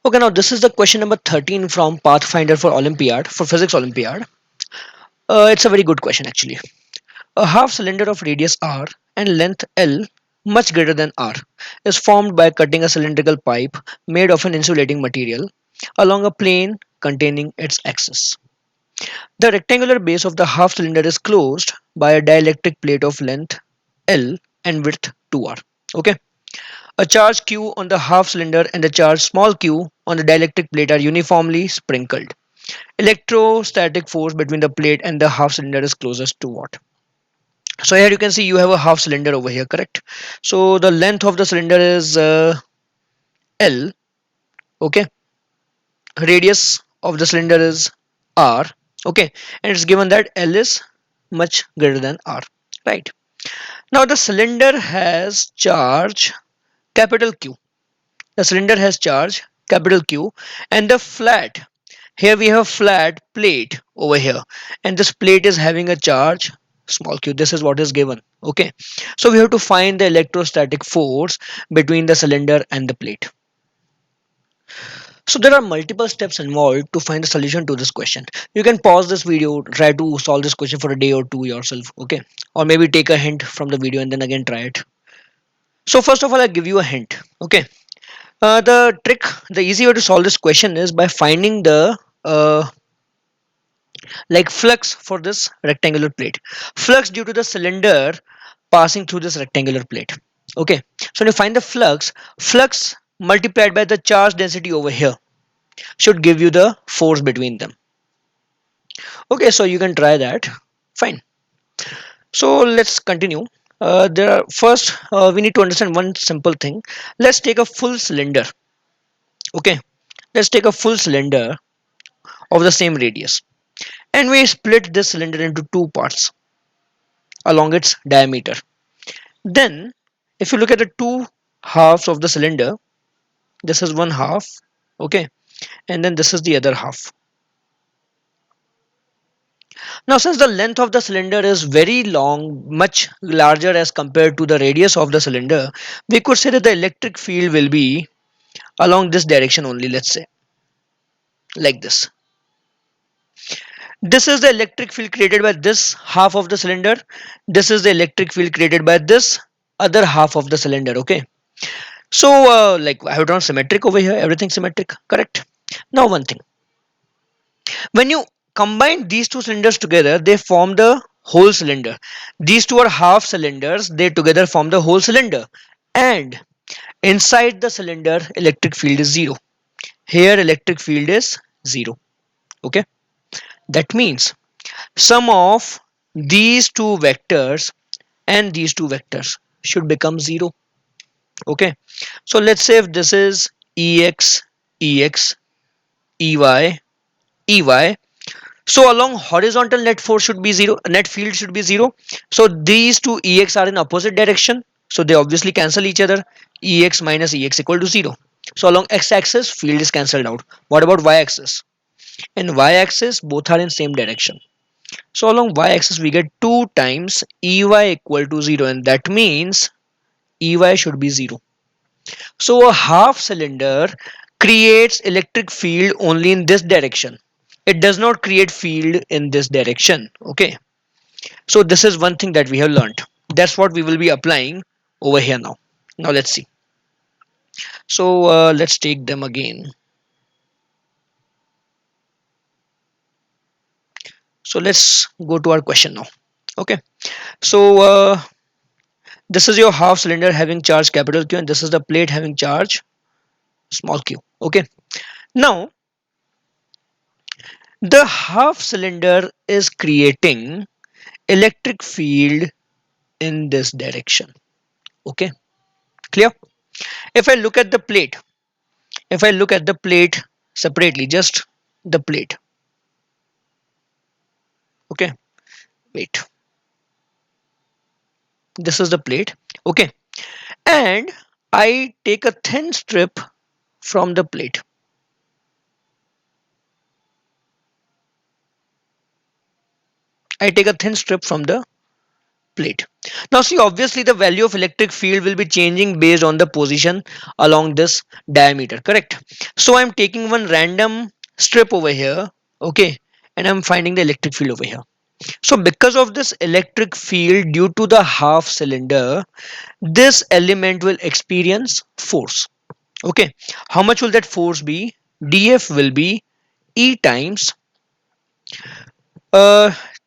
Okay, now this is the question number 13 from Pathfinder for Olympiad, for Physics Olympiad. It's a very good question actually. A half cylinder of radius r and length l much greater than r is formed by cutting a cylindrical pipe made of an insulating material along a plane containing its axis. The rectangular base of the half cylinder is closed by a dielectric plate of length l and width 2r. Okay. A charge q on the half cylinder and the charge small q on the dielectric plate are uniformly sprinkled. Electrostatic force between the plate and the half cylinder is closest to what? So here you can see you have a half cylinder over here, correct? So the length of the cylinder is L. Okay, radius of the cylinder is R. Okay, and it's given that L is much greater than R, right? Now the cylinder has charge capital Q. The cylinder has charge capital Q, and the flat, here we have flat plate over here, and this plate is having a charge small q. This is what is given. Okay, so we have to find the electrostatic force between the cylinder and the plate. So there are multiple steps involved to find the solution to this question. You can pause this video, try to solve this question for a day or two yourself. Okay, or maybe take a hint from the video and then again try it. So first of all, I'll give you a hint. Okay, the trick, the easy way to solve this question is by finding the like flux for this rectangular plate. Flux due to the cylinder passing through this rectangular plate. Okay, so when you find the flux multiplied by the charge density over here should give you the force between them. Okay, so you can try that. Fine. So let's continue. There are first we need to understand one simple thing. Let's take a full cylinder. Okay, let's take a full cylinder of the same radius, and we split this cylinder into two parts along its diameter. Then, if you look at the two halves of the cylinder, this is one half, okay, and then this is the other half. Now, since the length of the cylinder is very long, much larger as compared to the radius of the cylinder, we could say that the electric field will be along this direction only, let's say, like this. This is the electric field created by this half of the cylinder. This is the electric field created by this other half of the cylinder, okay. So, like I have drawn symmetric over here, everything symmetric, correct? Now, one thing, when you combine these two cylinders together, they form the whole cylinder. These two are half cylinders, they together form the whole cylinder. And inside the cylinder, electric field is zero. Here, electric field is zero. Okay, that means sum of these two vectors and these two vectors should become zero. Okay, so let's say if this is ex, ex, ey, ey. So along horizontal net force should be zero, net field should be zero. So these two ex are in opposite direction. So they obviously cancel each other. Ex minus ex equal to zero. So along x-axis, field is cancelled out. What about y-axis? In y-axis, both are in same direction. So along y-axis, we get 2 times ey equal to 0, and that means ey should be 0. So a half cylinder creates electric field only in this direction. It does not create field in this direction. Okay. So this is one thing that we have learned. That's what we will be applying over here now. Now let's see. So let's take them again. So let's go to our question now. Okay. So this is your half cylinder having charge capital Q, and this is the plate having charge small q. Okay. Now the half cylinder is creating electric field in this direction. Okay, clear? If I look at the plate, if I look at the plate separately, just the plate. Okay, wait, this is the plate. Okay, and I take a thin strip from the plate. I take a thin strip from the plate. Now see, obviously the value of electric field will be changing based on the position along this diameter, correct? So I'm taking one random strip over here, okay, and I'm finding the electric field over here. So because of this electric field due to the half cylinder, this element will experience force. Okay, how much will that force be? Df will be E times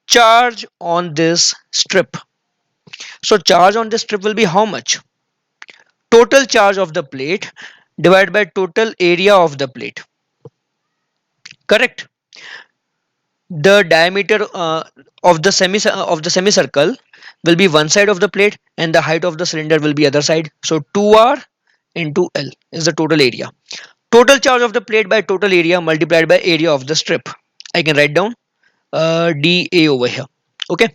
charge on this strip. So charge on this strip will be how much? Total charge of the plate divided by total area of the plate. Correct. The diameter of the semicircle will be one side of the plate and the height of the cylinder will be other side. So 2r into L is the total area. Total charge of the plate by total area multiplied by area of the strip. I can write down dA over here. Okay.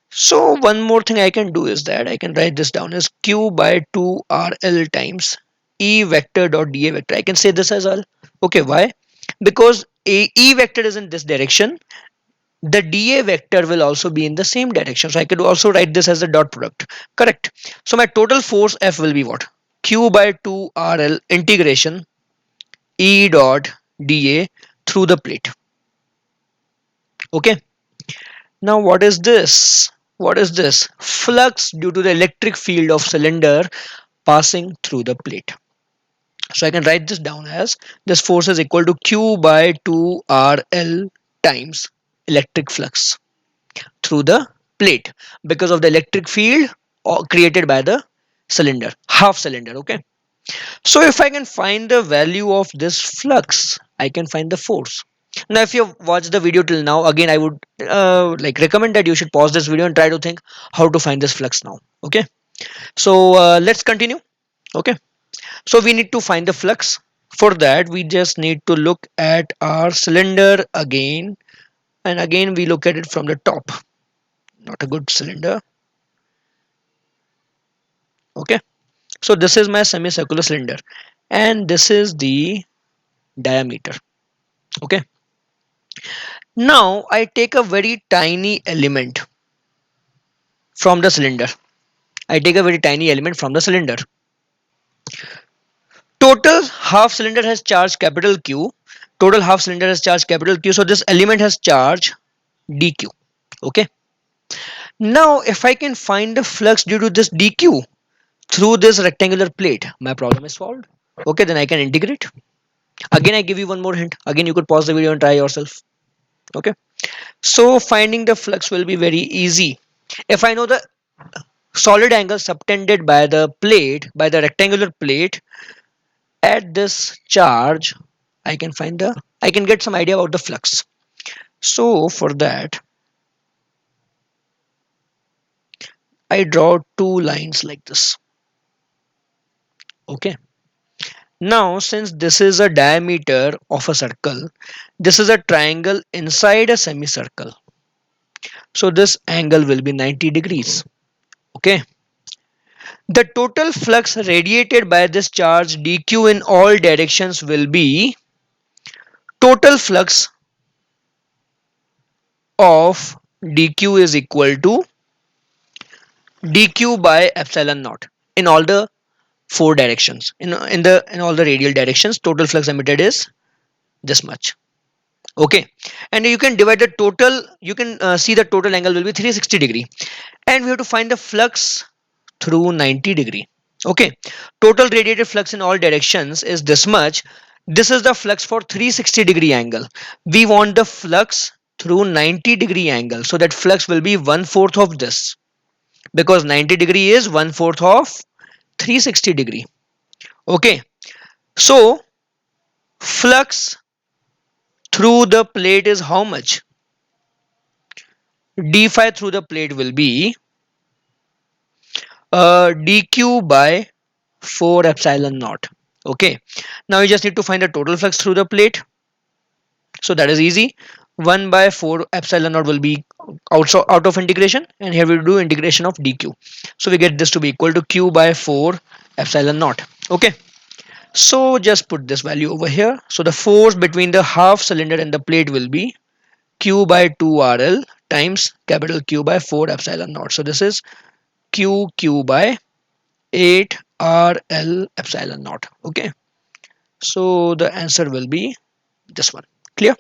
So one more thing I can do is that I can write this down as Q by 2RL times E vector dot dA vector. I can say this as well. Okay, why? Because E vector is in this direction, the dA vector will also be in the same direction. So I could also write this as a dot product. Correct. So my total force F will be what? Q by 2RL integration E dot dA through the plate. Okay. Now what is this? What is this? Flux due to the electric field of cylinder passing through the plate. So I can write this down as this force is equal to Q by 2RL times electric flux through the plate because of the electric field created by the cylinder, half cylinder. Okay. So if I can find the value of this flux, I can find the force. Now, if you've watched the video till now, again, I would like recommend that you should pause this video and try to think how to find this flux now. Okay. So let's continue. Okay. So we need to find the flux. For that, we just need to look at our cylinder again, and again we look at it from the top. Not a good cylinder. Okay. So this is my semicircular cylinder, and this is the diameter. Okay. Now I take a very tiny element from the cylinder. I take a very tiny element from the cylinder. Total half cylinder has charge capital Q. Total half cylinder has charge capital Q. So this element has charge dq. Okay. Now if I can find the flux due to this dq through this rectangular plate, my problem is solved. Okay, then I can integrate. Again, I give you one more hint. Again, you could pause the video and try yourself. Okay. So finding the flux will be very easy. If I know the solid angle subtended by the plate, by the rectangular plate at this charge, I can get some idea about the flux. So for that, I draw two lines like this. Okay. Now, since this is a diameter of a circle, this is a triangle inside a semicircle. So this angle will be 90 degrees. Okay. The total flux radiated by this charge dq in all directions will be total flux of dq is equal to dq by epsilon naught in all the four directions. In all the radial directions, total flux emitted is this much. Okay, and you can divide the total. You can see the total angle will be 360 degree, and we have to find the flux through 90 degree. Okay, total radiated flux in all directions is this much. This is the flux for 360 degree angle. We want the flux through 90 degree angle, so that flux will be 1/4 of this, because 90 degree is 1/4 of 360 degree. Okay, so flux through the plate is how much? D phi through the plate will be dq by 4 epsilon naught. Okay, now you just need to find the total flux through the plate. So that is easy. 1 by 4 epsilon naught will be out of integration, and here we do integration of dq. So we get this to be equal to q by 4 epsilon naught. Okay, so just put this value over here. So the force between the half cylinder and the plate will be Q by 2 RL times capital Q by 4 epsilon naught. So this is Q by 8 RL epsilon naught. Okay. So the answer will be this one. Clear?